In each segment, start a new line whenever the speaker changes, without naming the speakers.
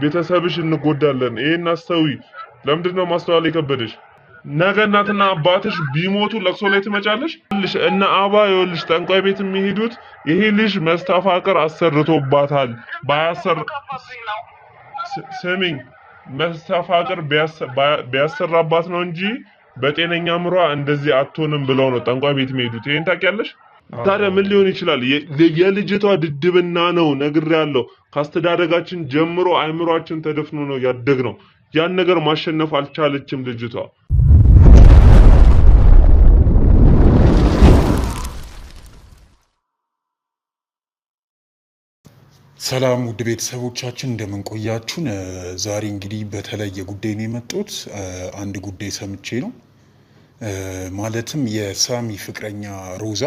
ቤተሰብሽ እንጎዳለን። ይሄን አስተዊ። ለምንድነው ማስተዋል የከበደሽ? ነገ እናትና አባትሽ ቢሞቱ ለቅሶ ላይ ትመጫለሽ? እነ አባ ይኸውልሽ ጠንቋይ ቤት የሚሄዱት ይሄ ልጅ መስተፋቅር አሰርቶባታል ባያሰር ስሚኝ መስተፋቅር ቢያሰራባት ነው እንጂ በጤነኛ ምሯ እንደዚህ አትሆንም ብለው ነው ጠንቋይ ቤት የሚሄዱት። ይሄን ታውቂያለሽ? ታዲያ ምን ሊሆን ይችላል? የልጅቷ ድድብና ነው ነግሬያለሁ። ካስተዳደጋችን ጀምሮ አይምሯችን ተደፍኖ ነው ያደግነው። ያን ነገር ማሸነፍ አልቻለችም ልጅቷ።
ሰላም ውድ ቤተሰቦቻችን እንደምን ቆያችሁን? ዛሬ እንግዲህ በተለየ ጉዳይ ነው የመጣሁት። አንድ ጉዳይ ሰምቼ ነው። ማለትም የሳሚ ፍቅረኛ ሮዛ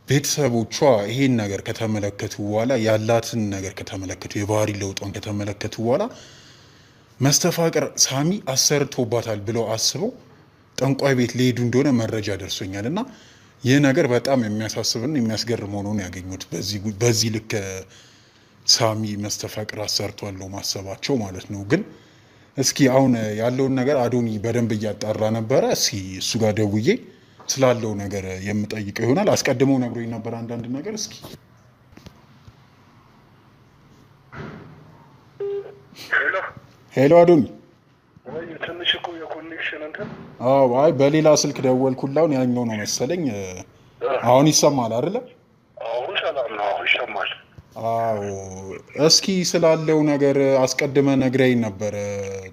ቤተሰቦቿ ይሄን ነገር ከተመለከቱ በኋላ ያላትን ነገር ከተመለከቱ የባህሪ ለውጧን ከተመለከቱ በኋላ መስተፋቅር ሳሚ አሰርቶባታል ብለው አስበው ጠንቋይ ቤት ሊሄዱ እንደሆነ መረጃ ደርሶኛል እና ይህ ነገር በጣም የሚያሳስብና የሚያስገርም ሆኖ ነው ያገኙት። በዚህ ልክ ሳሚ መስተፋቅር አሰርቷል ማሰባቸው ማለት ነው። ግን እስኪ አሁን ያለውን ነገር አዶኒ በደንብ እያጣራ ነበረ። እስኪ እሱ ጋር ደውዬ ስላለው ነገር የምጠይቀው ይሆናል። አስቀድመው ነግሮኝ ነበር አንዳንድ ነገር። እስኪ ሄሎ አዶኒ። አይ በሌላ ስልክ ደወልኩላውን ያኛው ነው መሰለኝ። አሁን ይሰማል አይደለ?
አሁን ሰላም ነው፣ ይሰማል።
አዎ እስኪ ስላለው ነገር አስቀድመ ነግረኝ ነበር።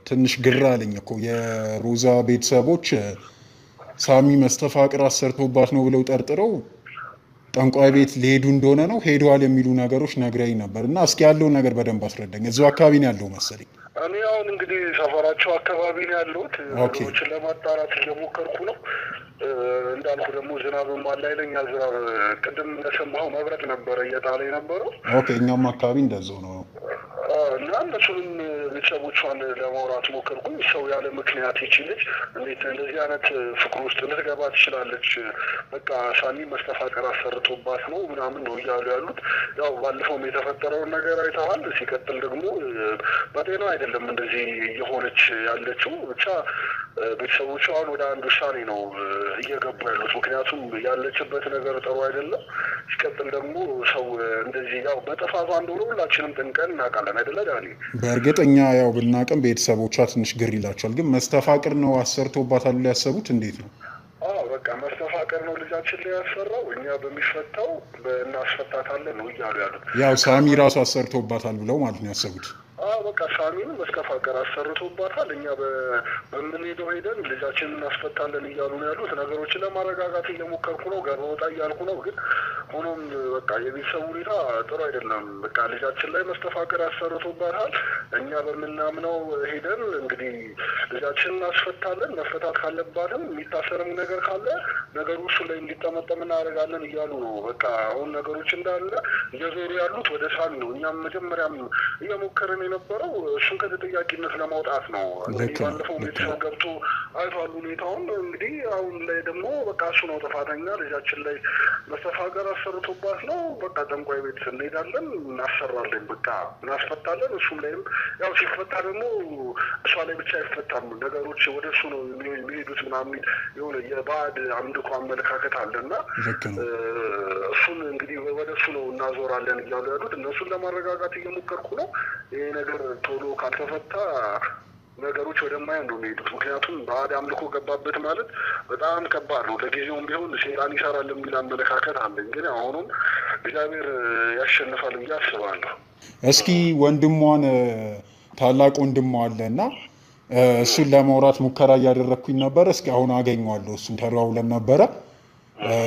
ትንሽ ግራ አለኝ እኮ የሮዛ ቤተሰቦች ሳሚ መስተፋቅር አሰርቶባት ነው ብለው ጠርጥረው ጠንቋይ ቤት ሊሄዱ እንደሆነ ነው ሄደዋል የሚሉ ነገሮች ነግረኝ ነበር እና እስኪ ያለውን ነገር በደንብ አስረዳኝ። እዛው አካባቢ ነው ያለው መሰለኝ።
እኔ አሁን እንግዲህ ሰፈራቸው አካባቢ ነው ያለሁት። ነገሮችን ለማጣራት እየሞከርኩ ነው። እንዳልኩ ደግሞ ዝናብም አለ፣ ኃይለኛ ዝናብ። ቅድም እንደሰማኸው መብረቅ ነበረ እየጣለ የነበረው።
ኦኬ፣ እኛም አካባቢ እንደዛው ነው
እና እነሱንም ቤተሰቦቿን ለማውራት ሞከርኩኝ። ሰው ያለ ምክንያት ይችልች እንዴት እንደዚህ አይነት ፍቅር ውስጥ ልትገባ ትችላለች? በቃ ሳሚ መስተፋቅር አሰርቶባት ነው ምናምን ነው እያሉ ያሉት። ያው ባለፈውም የተፈጠረውን ነገር አይተዋል። ሲቀጥል ደግሞ በጤና አይደለም እንደዚህ እየሆነች ያለችው። ብቻ ቤተሰቦቿ አሁን ወደ አንድ ውሳኔ ነው እየገቡ ያሉት። ምክንያቱም ያለችበት ነገር ጥሩ አይደለም። ሲቀጥል ደግሞ ሰው እንደዚህ ያው በጥፋቷ እንደሆነ ሁላችንም ጥንቀን እናውቃለን አይደለ ዳኒ?
በእርግጥ እኛ ያው ብናቅም ቤተሰቦቿ ትንሽ ግር ይላቸዋል። ግን መስተፋቅር ነው አሰርቶባታል ያሰቡት እንዴት ነው?
በቃ መስተፋቅር ነው ልጃችን ላይ ያሰራው፣ እኛ በሚፈታው እናስፈታታለን ነው እያሉ ያሉት።
ያው ሳሚ ራሱ አሰርቶባታል ብለው ማለት ነው ያሰቡት።
በቃ ሳሚን መስተፋቅር አሰርቶባታል፣ እኛ በምንሄደው ሄደን ልጃችንን እናስፈታለን እያሉ ነው ያሉት። ነገሮችን ለማረጋጋት እየሞከርኩ ነው፣ ገባ ወጣ እያልኩ ነው። ግን ሆኖም በቃ የቤተሰቡ ሁኔታ ጥሩ አይደለም። በቃ ልጃችን ላይ መስተፋቅር አሰርቶባታል፣ እኛ በምናምነው ሄደን እንግዲህ ልጃችንን እናስፈታለን፣ መፈታት ካለባትም የሚታሰርም ነገር ካለ ነገሩ እሱ ላይ እንዲጠመጠም እናደርጋለን እያሉ ነው። በቃ አሁን ነገሮች እንዳለ እየዞሩ ያሉት ወደ ሳሚ ነው። እኛም መጀመሪያም እየሞከርን የነበረው እሱን ከተጠያቂነት ለማውጣት ነው። ባለፈው ቤተሰብ ገብቶ አይቷል ሁኔታውን። እንግዲህ አሁን ላይ ደግሞ በቃ እሱ ነው ጥፋተኛ፣ ልጃችን ላይ መስተፋቅር አሰርቶባት ነው። በቃ ጠንቋይ ቤት እንሄዳለን፣ እናሰራለን፣ በቃ እናስፈታለን። እሱም ላይም ያው ሲፈታ ደግሞ እሷ ላይ ብቻ አይፈታም፣ ነገሮች ወደ እሱ ነው የሚሄዱት ምናምን የሆነ የባዕድ አምልኮ አመለካከት አለና እሱን እንግዲህ ወደ እሱ ነው እናዞራለን እያሉ ያሉት። እነሱን ለማረጋጋት እየሞከርኩ ነው። ይሄ ነገር ቶሎ ካልተፈታ ነገሮች ወደማይሆን ነው የሚሄዱት። ምክንያቱም ባዕድ አምልኮ ገባበት ማለት በጣም ከባድ ነው። ለጊዜውም ቢሆን ሴጣን ይሰራል የሚል አመለካከት አለኝ። ግን አሁኑም እግዚአብሔር ያሸንፋል ብዬ አስባለሁ።
እስኪ ወንድሟን ታላቅ ወንድሟ አለ እና እሱን ለማውራት ሙከራ እያደረግኩኝ ነበር። እስኪ አሁን አገኘዋለሁ። እሱን ተደዋውለን ነበረ፣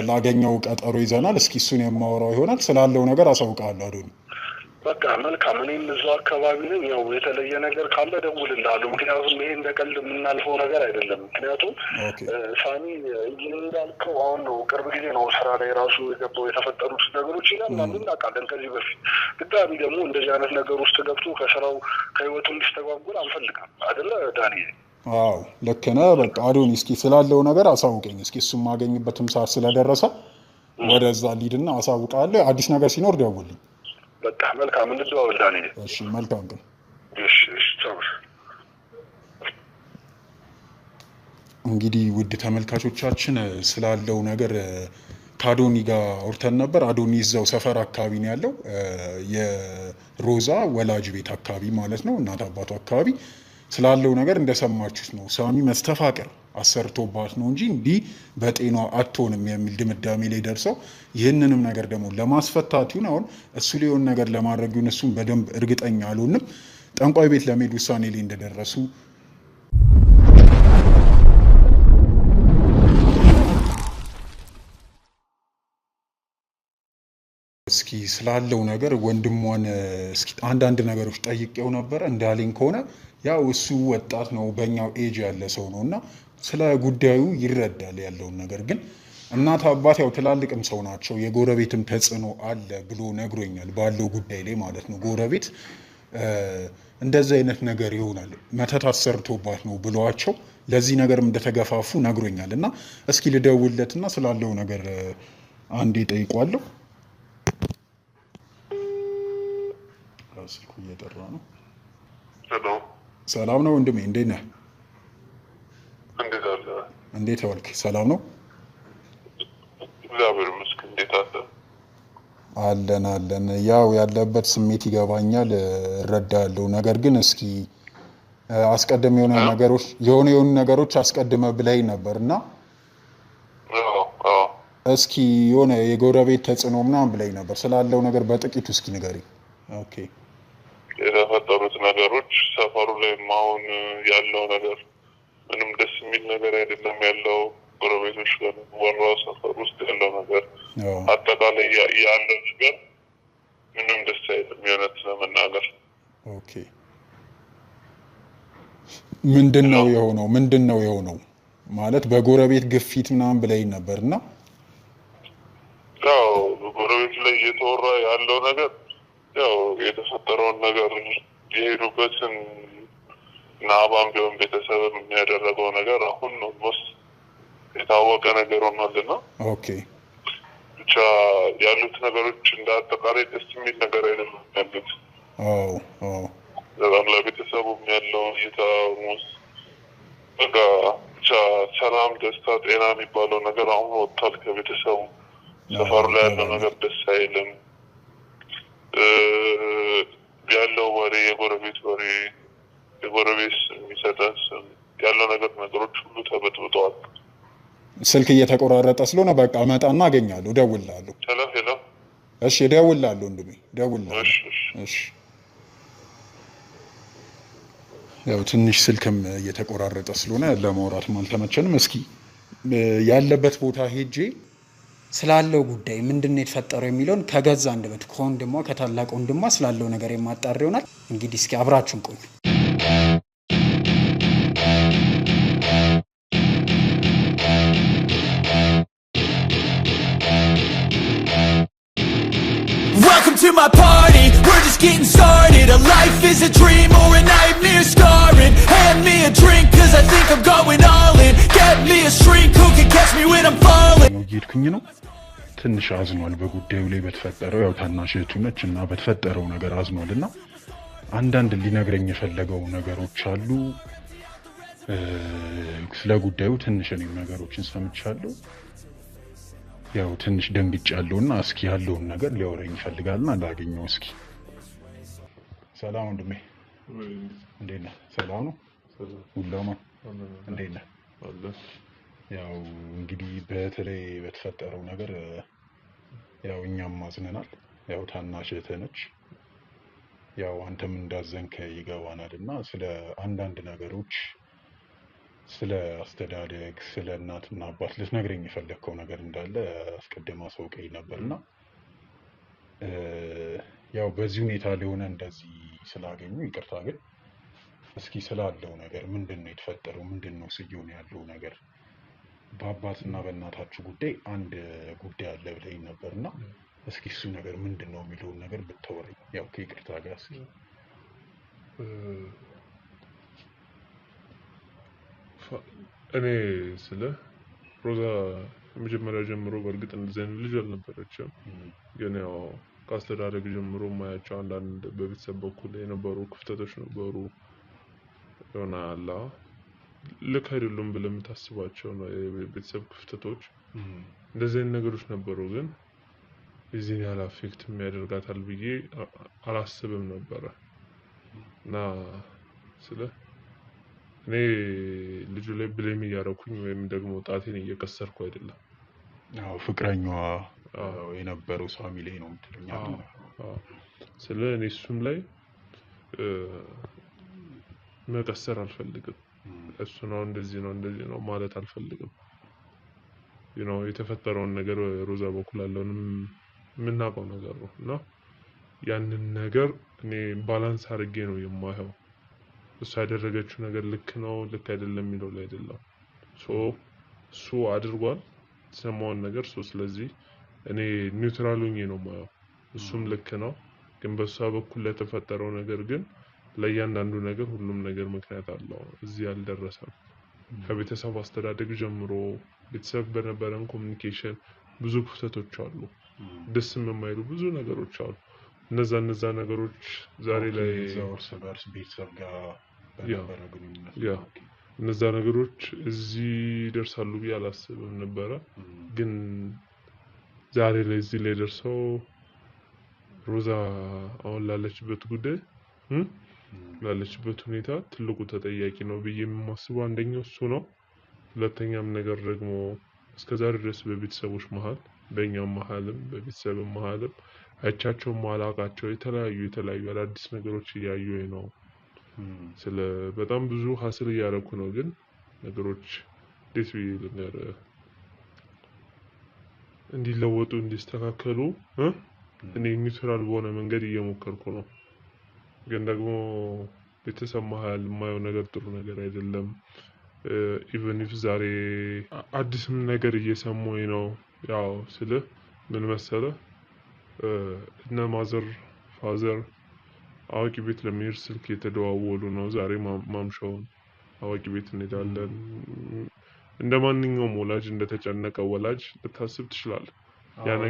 ላገኘው ቀጠሮ ይዘናል። እስኪ እሱን የማወራው ይሆናል። ስላለው ነገር አሳውቃለሁ አዶኒ።
በቃ መልካም። እኔም እዛው አካባቢ ነኝ። ያው የተለየ ነገር ካለ እደውልልሃለሁ። ምክንያቱም ይሄ እንደ ቀልድ የምናልፈው ነገር አይደለም። ምክንያቱም ሳሚ እንዳልከው አሁን ነው ቅርብ ጊዜ ነው ስራ ላይ ራሱ የገባው። የተፈጠሩት ነገሮች ይላሉ እናውቃለን። ከዚህ በፊት ድጋሚ ደግሞ እንደዚህ አይነት ነገር ውስጥ ገብቶ ከስራው ከህይወቱ እንዲስተጓጉል አንፈልግም አይደለ ዳኒ?
አዎ ልክ ነህ። በቃ አዶኒ እስኪ ስላለው ነገር አሳውቀኝ። እስኪ እሱም ማገኝበትም ሰዓት ስለደረሰ ወደዛ ሊድና አሳውቃለሁ። አዲስ ነገር ሲኖር ደውልኝ።
በቃ መልካም እንደዋወል ዳኒ።
እሺ መልካም ቀን።
እሺ ቻው።
እንግዲህ ውድ ተመልካቾቻችን ስላለው ነገር ከአዶኒ ጋር አውርተን ነበር። አዶኒ እዛው ሰፈር አካባቢ ነው ያለው፣ የሮዛ ወላጅ ቤት አካባቢ ማለት ነው፣ እናት አባቱ አካባቢ። ስላለው ነገር እንደሰማችሁት ነው። ሳሚ መስተፋቅር አሰርቶባት ነው እንጂ እንዲህ በጤኗ አትሆንም የሚል ድምዳሜ ላይ ደርሰው፣ ይህንንም ነገር ደግሞ ለማስፈታት ይሁን አሁን እሱ ሊሆን ነገር ለማድረግ ይሁን እሱም በደንብ እርግጠኛ አልሆንም፣ ጠንቋይ ቤት ለመሄድ ውሳኔ ላይ እንደደረሱ እስኪ ስላለው ነገር ወንድሟን እስኪ አንዳንድ ነገሮች ጠይቄው ነበረ። እንዳለኝ ከሆነ ያው እሱ ወጣት ነው፣ በእኛው ኤጅ ያለ ሰው ነው እና ስለ ጉዳዩ ይረዳል ያለውን ነገር። ግን እናት አባት ያው ትላልቅም ሰው ናቸው፣ የጎረቤትም ተጽዕኖ አለ ብሎ ነግሮኛል፣ ባለው ጉዳይ ላይ ማለት ነው። ጎረቤት እንደዚህ አይነት ነገር ይሆናል መተት አሰርቶባት ነው ብለዋቸው ለዚህ ነገርም እንደተገፋፉ ነግሮኛል። እና እስኪ ልደውልለትና ስላለው ነገር አንዴ ጠይቋለሁ። ስልኩ እየጠራ ነው። ሰላም ነው ወንድሜ፣ እንዴት ነህ? እንዴት ዋልክ? ሰላም ነው?
እግዚአብሔር ይመስገን። እንዴት አለ?
አለን። ያው ያለበት ስሜት ይገባኛል፣ እረዳለሁ። ነገር ግን እስኪ አስቀድም የሆኑ ነገሮች አስቀድመ ብለኝ ነበር እና እስኪ የሆነ የጎረቤት ተጽዕኖ ምናምን ብለኝ ነበር። ስላለው ነገር በጥቂቱ እስኪ ንገሪኝ። ኦኬ።
የተፈጠሩት ነገሮች ሰፈሩ ላይ አሁን ያለው ነገር ምንም ደስ የሚል ነገር አይደለም ያለው። ጎረቤቶች ጋር ወራው ሰፈር ውስጥ ያለው ነገር አጠቃላይ ያለው ነገር ምንም ደስ አይልም የእውነት ለመናገር።
ኦኬ። ምንድነው የሆነው? ማለት በጎረቤት ግፊት ምናምን ብለኝ ነበርና
ያው ጎረቤት ላይ እየተወራ ያለው ነገር ያው የተፈጠረውን ነገር የሄዱበትን ናባም ቢሆን ቤተሰብም የሚያደረገው ነገር አሁን ነው የታወቀ ነገር ሆኗልና።
ኦኬ።
ብቻ ያሉት ነገሮች እንደ አጠቃላይ ደስ የሚል ነገር አይደለም ያሉት። በጣም ለቤተሰቡም ያለው እይታ በቃ ብቻ ሰላም፣ ደስታ፣ ጤና የሚባለው ነገር አሁን ወጥቷል ከቤተሰቡ። ሰፈሩ ላይ ያለው ነገር ደስ አይልም። ያለው ወሬ የጎረቤት የሚሰጠን ስም ያለው ነገሮች ሁሉ ተበጥብጠዋል።
ስልክ እየተቆራረጠ ስለሆነ በቃ እመጣና አገኛለሁ፣ እደውልልሃለሁ።
ሄሎ።
እሺ፣ እደውልልሃለሁ ወንድሜ፣ እደውልልሃለሁ። እሺ። ያው ትንሽ ስልክም እየተቆራረጠ ስለሆነ ለማውራትም አልተመቸንም። እስኪ ያለበት ቦታ ሄጄ ስላለው ጉዳይ ምንድነው የተፈጠረው የሚለውን ከገዛ አንደበት ከወንድሟ ከታላቅ ወንድሟ ስላለው ነገር የማጣር ይሆናል። እንግዲህ እስኪ አብራችሁን ቆዩ።
Welcome to my party, we're just getting started. A life is a dream or a nightmare scarring. Hand me a drink cause I think I'm going all in. Get me a shrink who can catch me when I'm falling.
ትንሽ አዝኗል በጉዳዩ ላይ በተፈጠረው። ያው ታናሽ እህቱ ነች እና በተፈጠረው ነገር አዝኗል እና አንዳንድ ሊነግረኝ የፈለገው ነገሮች አሉ። ስለ ጉዳዩ ትንሽ እኔም ነገሮችን ሰምቻለሁ። ያው ትንሽ ደንግጫለሁ እና እስኪ ያለውን ነገር ሊያወራኝ ይፈልጋልና ላገኘው እስኪ። ሰላም ወንድሜ፣ እንዴት ነህ? ሰላም ነው ሁላማ? እንዴት ነህ? ያው እንግዲህ በተለይ በተፈጠረው ነገር ያው እኛም አዝነናል። ያው ታናሽ እህትህ ነች፣ ያው አንተም እንዳዘንከ ይገባናል እና ስለ አንዳንድ ነገሮች ስለ አስተዳደግ፣ ስለ እናትና አባት ልትነግረኝ የፈለግከው ነገር እንዳለ አስቀድማ አሳውቀኝ ነበርና ያው በዚህ ሁኔታ ሊሆነ እንደዚህ ስላገኙ ይቅርታ። ግን እስኪ ስላለው ነገር ምንድነው የተፈጠረው? ምንድነው እየሆነ ያለው ነገር? በአባትና በእናታችሁ ጉዳይ አንድ ጉዳይ አለ ብለኝ ነበርና እስኪ እሱ ነገር ምንድነው የሚለውን ነገር ብታወራኝ፣ ያው ከይቅርታ ጋር እስኪ።
እኔ ስለ ሮዛ መጀመሪያ ጀምሮ በእርግጥ እንደዚህ አይነት ልጅ አልነበረችም። ግን ያው ካስተዳደግ ጀምሮ ማያቸው አንዳንድ በቤተሰብ በኩል የነበሩ ክፍተቶች ነበሩ። የሆነ አላ ልክ አይደሉም ብለህ የምታስባቸው ነው የቤተሰብ ክፍተቶች እንደዚህ አይነት ነገሮች ነበሩ። ግን እዚህን ያህል አፌክት የሚያደርጋታል ብዬ አላስብም ነበረ። እና ስለ እኔ ልጁ ላይ ብሌም እያደረኩኝ ወይም ደግሞ ጣቴን እየቀሰርኩ አይደለም።
አዎ ፍቅረኛዋ የነበረው ሳሚ ላይ ነው የምትለኝ?
ስለ እኔ እሱም ላይ መቀሰር አልፈልግም። እሱ ነው እንደዚህ ነው ማለት አልፈልግም። የተፈጠረውን ነገር ሮዛ በኩል ያለውንም የምናውቀው ነገር ነው እና ያንን ነገር እኔ ባላንስ አድርጌ ነው የማየው። እሱ ያደረገችው ነገር ልክ ነው ልክ አይደለም የሚለው ላይ አይደለም። እሱ አድርጓል የተሰማውን ነገር ስለዚህ እኔ ኒውትራል ሆኜ ነው የማየው። እሱም ልክ ነው፣ ግን በሷ በኩል ለተፈጠረው ነገር ግን ለእያንዳንዱ ነገር ሁሉም ነገር ምክንያት አለው። እዚህ አልደረሰም። ከቤተሰብ አስተዳደግ ጀምሮ ቤተሰብ በነበረን ኮሚኒኬሽን ብዙ ክፍተቶች አሉ፣ ደስ የማይሉ ብዙ ነገሮች አሉ። እነዛ ነገሮች ዛሬ ላይ
እርስ በርስ ቤተሰብ ጋር በነበረ ግንኙነት
እነዛ ነገሮች እዚህ ይደርሳሉ ብዬ አላስብም ነበረ። ግን ዛሬ ላይ እዚህ ላይ ደርሰው ሮዛ አሁን ላለችበት ጉዳይ ላለችበት ሁኔታ ትልቁ ተጠያቂ ነው ብዬ የማስበው አንደኛው እሱ ነው። ሁለተኛም ነገር ደግሞ እስከዛሬ ድረስ በቤተሰቦች መሀል በእኛም መሀልም በቤተሰብም መሀልም አይቻቸው ማላቃቸው የተለያዩ አዳዲስ ነገሮች እያየሁኝ ነው። ስለ በጣም ብዙ ሀስል እያደረኩ ነው። ግን ነገሮች እንዴት ብዬ ልንገርህ እንዲለወጡ እንዲስተካከሉ እኔ ኒውትራል በሆነ መንገድ እየሞከርኩ ነው። ግን ደግሞ ቤተሰብ መሀል የማየው ነገር ጥሩ ነገር አይደለም። ኢቨን ኢፍ ዛሬ አዲስም ነገር እየሰማሁኝ ነው። ያው ስልህ ምን መሰለህ እነ ማዘር ፋዘር አዋቂ ቤት ለመሄድ ስልክ የተደዋወሉ ነው። ዛሬ ማምሻውን አዋቂ ቤት እንሄዳለን። እንደ ማንኛውም ወላጅ እንደተጨነቀ ወላጅ ልታስብ ትችላለህ።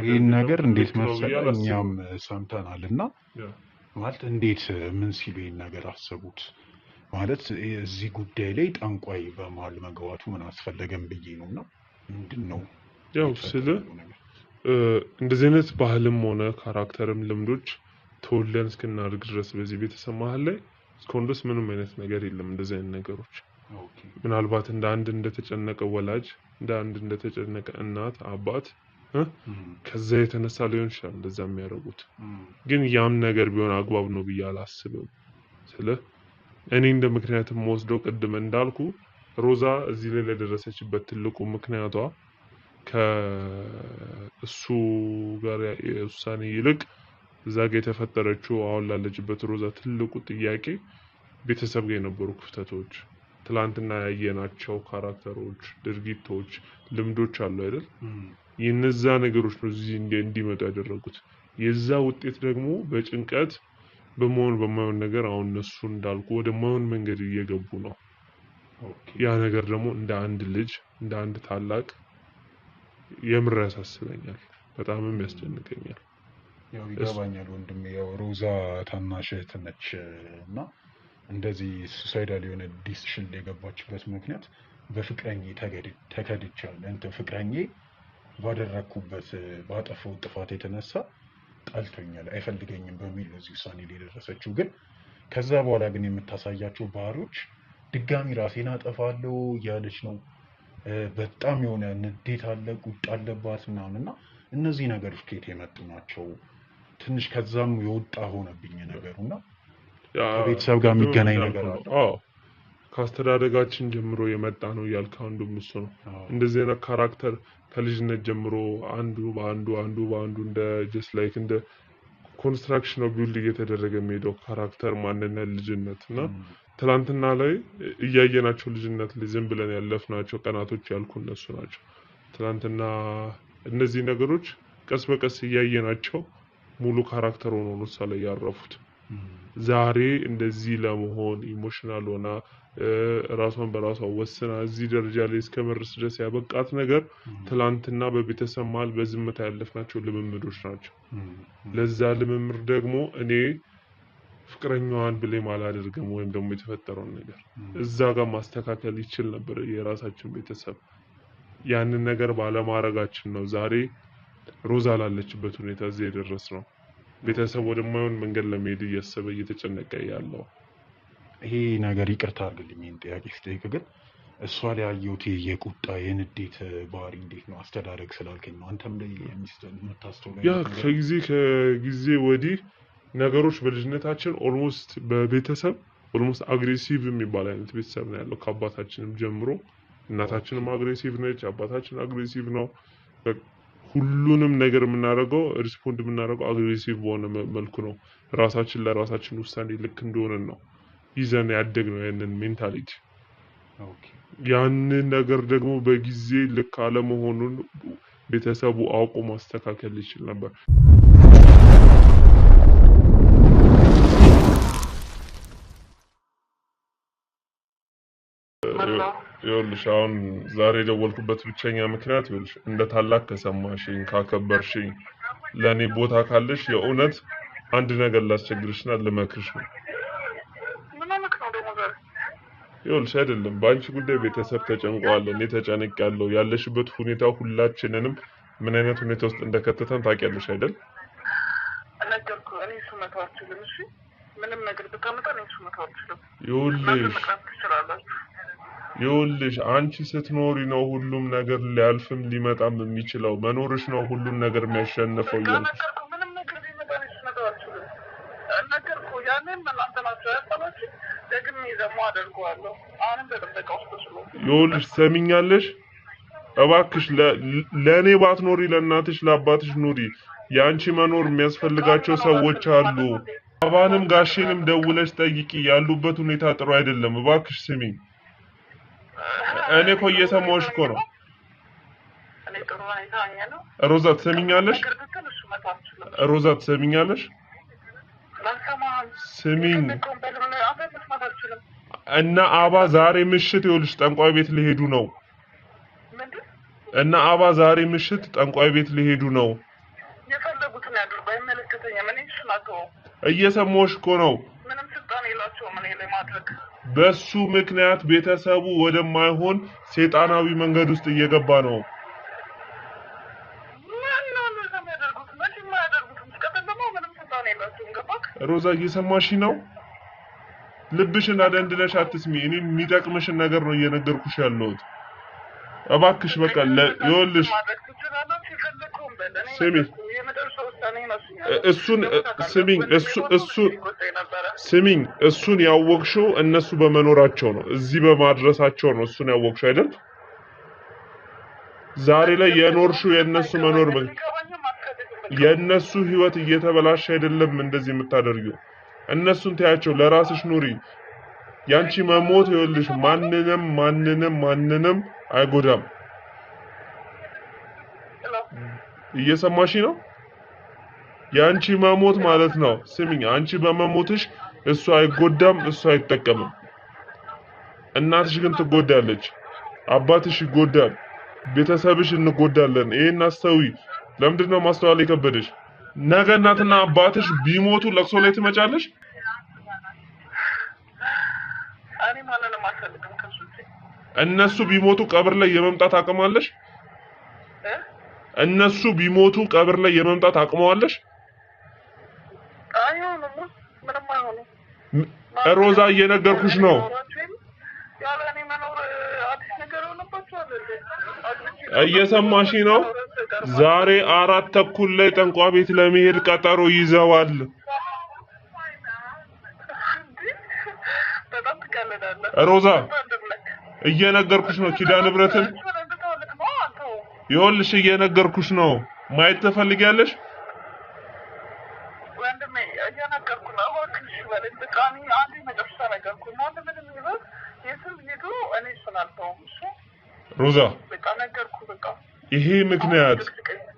ይህን ነገር እንዴት መሰለህ እኛም ሰምተናል እና ማለት እንዴት ምን ሲሉ ይህን ነገር አሰቡት ማለት እዚህ ጉዳይ ላይ ጠንቋይ በመሀል መግባቱ ምን አስፈለገም ብዬ ነው። እና ምንድን ነው
ያው ስልህ እንደዚህ አይነት ባህልም ሆነ ካራክተርም ልምዶች ተወልደን እስክናድግ ድረስ በዚህ ቤተሰብ መሀል ላይ እስካሁን ድረስ ምንም አይነት ነገር የለም። እንደዚህ አይነት ነገሮች ምናልባት እንደ አንድ እንደተጨነቀ ወላጅ እንደ አንድ እንደተጨነቀ እናት አባት ከዛ የተነሳ ሊሆን ይችላል እንደዛ የሚያደርጉት። ግን ያም ነገር ቢሆን አግባብ ነው ብዬ አላስብም። ስለ እኔ እንደ ምክንያትም ወስደው ቅድም እንዳልኩ ሮዛ እዚህ ላይ ለደረሰችበት ትልቁ ምክንያቷ ከእሱ ጋር የውሳኔ ይልቅ እዛ ጋር የተፈጠረችው አሁን ላለችበት ሮዛ ትልቁ ጥያቄ ቤተሰብ ጋር የነበሩ ክፍተቶች፣ ትላንትና ያየናቸው ካራክተሮች፣ ድርጊቶች፣ ልምዶች አሉ አይደል? የነዛ ነገሮች ነው እዚህ እንዲመጡ ያደረጉት። የዛ ውጤት ደግሞ በጭንቀት በማይሆን ነገር አሁን እነሱ እንዳልኩ ወደ ማይሆን መንገድ እየገቡ ነው። ያ ነገር ደግሞ እንደ አንድ ልጅ እንደ አንድ ታላቅ የምር ያሳስበኛል፣ በጣምም ያስጨንቀኛል።
ያው ይገባኛል ወንድሜ። ያው ሮዛ ታናሽ እህት ነች እና እንደዚህ ሱሳይዳል የሆነ ዲሲሽን ላይ የገባችበት ምክንያት በፍቅረኛ ተከድቻለሁ ፍቅረኛ ባደረኩበት ባጠፋው ጥፋት የተነሳ ጠልቶኛል አይፈልገኝም በሚል ነው እዚህ ውሳኔ ላይ የደረሰችው። ግን ከዛ በኋላ ግን የምታሳያቸው ባህሪዎች ድጋሚ ራሴን አጠፋለሁ እያለች ነው። በጣም የሆነ ንዴት አለ፣ ቁጣ አለባት ምናምን እና እነዚህ ነገሮች ከየት የመጡ ናቸው? ትንሽ ከዛም የወጣ ሆነብኝ ነገሩና ከቤተሰብ ጋር የሚገናኝ ነገር አለ።
ከአስተዳደጋችን ጀምሮ የመጣ ነው እያልክ አንዱም እሱ ነው። እንደዚህ አይነት ካራክተር ከልጅነት ጀምሮ አንዱ በአንዱ እንደ ጀስት ላይክ እንደ ኮንስትራክሽን ነው ቢልድ እየተደረገ የሚሄደው ካራክተር ማንነት ልጅነት እና ትላንትና ላይ እያየናቸው ልጅነት ላይ ዝም ብለን ያለፍናቸው ቀናቶች ያልኩ እነሱ ናቸው። ትላንትና እነዚህ ነገሮች ቀስ በቀስ እያየናቸው ሙሉ ካራክተር ሆኖ ነው ላይ ያረፉት። ዛሬ እንደዚህ ለመሆን ኢሞሽናል ሆና ራሷን በራሷ ወስና እዚህ ደረጃ ላይ እስከመድረስ ድረስ ያበቃት ነገር ትላንትና በቤተሰብ መሀል በዝምታ ያለፍናቸው ልምምዶች ናቸው። ለዛ ልምምድ ደግሞ እኔ ፍቅረኛዋን ብሌም አላደርግም ወይም ደግሞ የተፈጠረውን ነገር እዛ ጋር ማስተካከል ይችል ነበር የራሳችን ቤተሰብ። ያንን ነገር ባለማድረጋችን ነው ዛሬ ሮዛ ላለችበት ሁኔታ እዚህ የደረስነው። ቤተሰብ ወደማይሆን መንገድ ለመሄድ እያሰበ እየተጨነቀ ያለው
ይሄ ነገር ይቅርታ አድርግልኝ ይሄን ጥያቄ ስጠይቅ ግን እሷ ላይ ያየሁት የቁጣ የንዴት ባህሪ እንዴት ነው አስተዳደግ ስላልከኝ ነው አንተም ላይ የምታስተውለው?
ያ ከጊዜ ወዲህ ነገሮች በልጅነታችን ኦልሞስት በቤተሰብ ኦልሞስት አግሬሲቭ የሚባል አይነት ቤተሰብ ነው ያለው። ከአባታችንም ጀምሮ እናታችንም አግሬሲቭ ነች፣ አባታችን አግሬሲቭ ነው። ሁሉንም ነገር የምናደርገው ሪስፖንድ የምናደርገው አግሬሲቭ በሆነ መልኩ ነው። ራሳችን ለራሳችን ውሳኔ ልክ እንደሆነን ነው ይዘን ያደግነው ያንን ሜንታሊቲ። ያንን ነገር ደግሞ በጊዜ ልክ አለመሆኑን ቤተሰቡ አውቆ ማስተካከል ይችል ነበር። ይኸውልሽ አሁን ዛሬ የደወልኩበት ብቸኛ ምክንያት ይኸውልሽ እንደ ታላቅ ከሰማሽኝ ካከበርሽኝ ለኔ ቦታ ካለሽ የእውነት አንድ ነገር ላስቸግርሽና ልመክርሽ ነው። ይኸውልሽ አይደለም በአንቺ ጉዳይ ቤተሰብ ተጨንቋል፣ እኔ ተጨንቄያለሁ። ያለሽበት ሁኔታ ሁላችንንም ምን አይነት ሁኔታ ውስጥ እንደከተተን ታውቂያለሽ አይደል?
ነገርኩህ እኔ እሱ መተው አልችልም። እሺ ምንም ነገር ብታመጣ እኔ እሱ መተው አልችልም።
ይኸውልሽ አንቺ ስትኖሪ ነው ሁሉም ነገር ሊያልፍም ሊመጣም የሚችለው። መኖርሽ ነው ሁሉም ነገር የሚያሸንፈው። ይኸውልሽ
ምንም ነገር ሊመጣ እኔ እሱ መተው አልችልም። ነገርኩህ ያንን መላንተናቸው ያጣላች ደግሜ ደግሞ አደርገዋለሁ። አሁንም በጥበቃ ውስጥ ስለ
ይኸውልሽ ሰሚኛለሽ? እባክሽ ለእኔ ባትኖሪ ለእናትሽ ለአባትሽ ኑሪ። የአንቺ መኖር የሚያስፈልጋቸው ሰዎች አሉ። አባንም ጋሼንም ደውለሽ ጠይቂ። ያሉበት ሁኔታ ጥሩ አይደለም። እባክሽ ስሚኝ። እኔ እኮ እየሰማሁሽ እኮ ነው። ሮዛ ትሰሚኛለሽ? ሮዛ ትሰሚኛለሽ? ስሚኝ እና አባ ዛሬ ምሽት ይኸውልሽ ጠንቋይ ቤት ሊሄዱ ነው። እና አባ ዛሬ ምሽት ጠንቋይ ቤት ሊሄዱ ነው።
የፈለጉትን ያድርጉ አይመለከተኝም። እኔ እሱን አልተወውም።
እየሰማሁሽ እኮ ነው።
ምንም ስልጣን የላቸውም እኔ ላይ ማድረግ።
በሱ ምክንያት ቤተሰቡ ወደማይሆን ሴጣናዊ መንገድ ውስጥ እየገባ ነው። ሮዛ እየሰማሽ ነው? ልብሽን አደንድነሽ አትስሚ። እኔ የሚጠቅምሽን ነገር ነው እየነገርኩሽ ያለሁት። እባክሽ በቃ ይኸውልሽ ስሚኝ እሱን ያወቅሽው እነሱ በመኖራቸው ነው፣ እዚህ በማድረሳቸው ነው። እሱን ያወቅሽው አይደል? ዛሬ ላይ የኖርሽው የነሱ መኖር የነሱ ህይወት እየተበላሸ አይደለም እንደዚህ የምታደርጊው። እነሱን ተያቸው፣ ለራስሽ ኑሪ። ያንቺ መሞት ይኸውልሽ ማንንም አይጎዳም። እየሰማሽ ነው? ያንቺ መሞት ማለት ነው። ስሚኝ፣ አንቺ በመሞትሽ እሱ አይጎዳም፣ እሱ አይጠቀምም። እናትሽ ግን ትጎዳለች፣ አባትሽ ይጎዳል፣ ቤተሰብሽ እንጎዳለን። ይሄን አስተዊ። ለምንድን ነው ማስተዋል የከበደሽ? ነገ እናትና አባትሽ ቢሞቱ ለቅሶ ላይ ትመጫለሽ? እነሱ ቢሞቱ ቀብር ላይ የመምጣት አቅም አለሽ? እነሱ ቢሞቱ ቀብር ላይ የመምጣት አቅመዋለሽ? ሮዛ እየነገርኩሽ ነው። እየሰማሽ ነው? ዛሬ 4 ተኩል ላይ ጠንቋይ ቤት ለመሄድ ቀጠሮ ይዘዋል። ሮዛ እየነገርኩሽ ነው። ኪዳነ ምህረትን ይኸውልሽ እየነገርኩሽ ነው። ማየት ትፈልጊያለሽ? ሮዛ ይሄ ምክንያት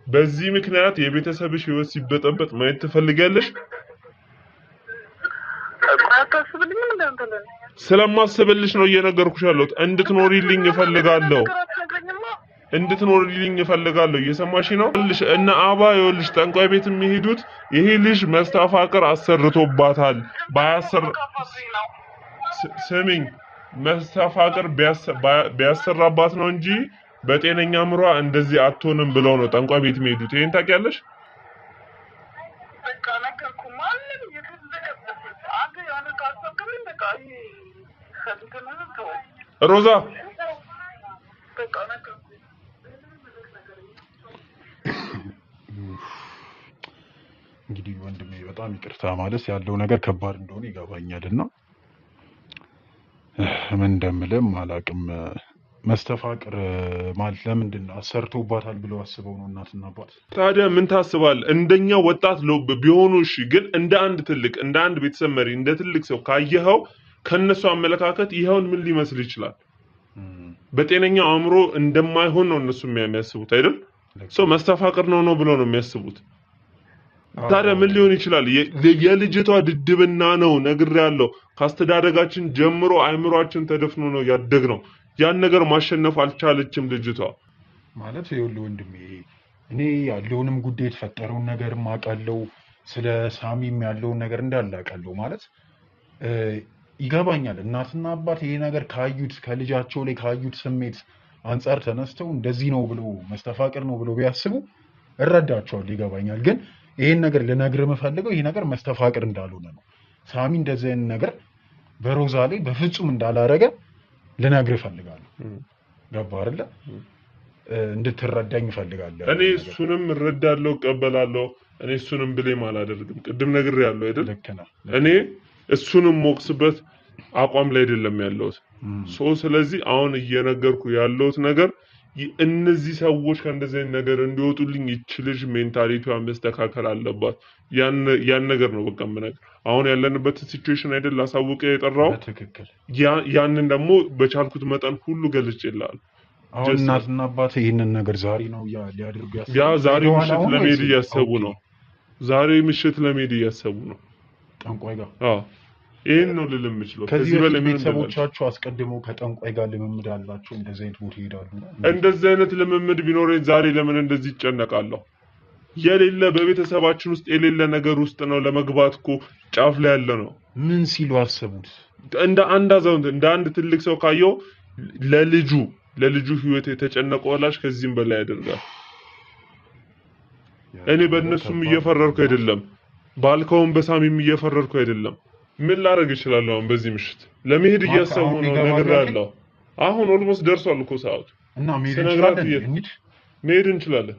በዚህ ምክንያት የቤተሰብሽ ህይወት ሲበጠበጥ ማየት ትፈልጊያለሽ? ስለማስብልሽ ነው እየነገርኩሽ ያለሁት። እንድትኖሪልኝ እፈልጋለሁ። እየሰማሽ ነው? ልሽ እና አባ ይኸውልሽ ጠንቋይ ቤት የሚሄዱት ይሄ ልጅ መስተፋቅር አሰርቶባታል። ስሚኝ መስተፋቅር ቢያሰራባት ነው እንጂ በጤነኛ አእምሯ እንደዚህ አትሆንም ብለው ነው ጠንቋይ ቤት የሚሄዱት። ይሄን ታውቂያለሽ? ሮዛ
እንግዲህ ወንድሜ በጣም ይቅርታ ማለት ያለው ነገር ከባድ እንደሆነ ይገባኛልና ምን እንደምልም አላቅም። መስተፋቅር ማለት ለምንድን ነው አሰርቶባታል ብለው አስበው ነው እናትና አባት?
ታዲያ ምን ታስባል? እንደኛ ወጣት ቢሆኑ እሺ፣ ግን እንደ አንድ ትልቅ እንደ አንድ ቤተሰብ መሪ እንደ ትልቅ ሰው ካየኸው ከነሱ አመለካከት ይሄውን ምን ሊመስል ይችላል? በጤነኛ አእምሮ እንደማይሆን ነው እነሱ የሚያስቡት አይደል? ሰው መስተፋቅር ነው ብለው ነው የሚያስቡት። ታዲያ ምን ሊሆን ይችላል? የልጅቷ ድድብና ነው ነግሬያለሁ። ካስተዳደጋችን ጀምሮ አእምሯችን ተደፍኖ ነው ያደግነው። ያን ነገር ማሸነፍ አልቻለችም ልጅቷ።
ማለት ይኸውልህ ወንድሜ እኔ ያለውንም ጉዳይ የተፈጠረውን ነገር ማቃለው፣ ስለ ሳሚም ያለውን ነገር እንዳለ አውቃለሁ። ማለት ይገባኛል። እናትና አባት ይሄ ነገር ካዩት ከልጃቸው ላይ ካዩት ስሜት አንጻር ተነስተው እንደዚህ ነው ብሎ መስተፋቅር ነው ብሎ ቢያስቡ እረዳቸዋለሁ፣ ይገባኛል። ግን ይሄን ነገር ልነግርህ የምፈልገው ይሄ ነገር መስተፋቅር እንዳልሆነ ነው። ሳሚ እንደዚህ አይነት ነገር በሮዛ ላይ በፍጹም እንዳላረገ ልነግርህ እፈልጋለሁ። ገባህ አይደለ? እንድትረዳኝ እፈልጋለሁ።
እኔ እሱንም እረዳለሁ፣ እቀበላለሁ። እኔ እሱንም ብሌም አላደርግም። ቅድም ነግሬያለሁ አይደል? እኔ እሱንም ሞክስበት አቋም ላይ አይደለም ያለሁት። ስለዚህ አሁን እየነገርኩ ያለሁት ነገር እነዚህ ሰዎች ከእንደዚህ አይነት ነገር እንዲወጡልኝ ይች ልጅ ሜንታሊቲዋ መስተካከል አለባት። ያን ነገር ነው በቃ የምነግርህ። አሁን ያለንበት ሲቹዌሽን አይደል አሳውቀ የጠራው። ያንን ደግሞ በቻልኩት መጠን ሁሉ ገልጬልሃለሁ።
አሁን እናትና አባት ይሄንን ነገር ዛሬ ነው ሊያደርጉ ያሰቡ።
ዛሬ ምሽት ለመሄድ እያሰቡ ነው። ዛሬ ምሽት ለመሄድ እያሰቡ ነው
ጠንቋይ ጋር።
ይሄን ነው ልል የምችለው።
ከዚህ በላይ ቤተሰቦቻችሁ አስቀድመው ከጠንቋይ ጋር ልምምድ አላቸው፣ እንደዚህ አይነት ቦታ ይሄዳሉ።
እንደዚህ አይነት ልምምድ ቢኖረኝ ዛሬ ለምን እንደዚህ ይጨነቃለሁ? የሌለ በቤተሰባችን ውስጥ የሌለ ነገር ውስጥ ነው ለመግባት እኮ ጫፍ ላይ ያለ ነው።
ምን ሲሉ አሰቡት?
እንደ አንድ አዛውንት እንደ አንድ ትልቅ ሰው ካየው ለልጁ ህይወት የተጨነቀ ወላጅ ከዚህም በላይ ያደርጋል። እኔ በእነሱም እየፈረርኩ አይደለም፣ ባልከውም በሳሚም እየፈረርኩ አይደለም። ምን ላደርግ እችላለሁ? አሁን በዚህ ምሽት ለመሄድ እያሰቡ ነው ነግሬያለሁ። አሁን ኦልሞስት ደርሷል እኮ ሰዓቱ እና መሄድ እንችላለን።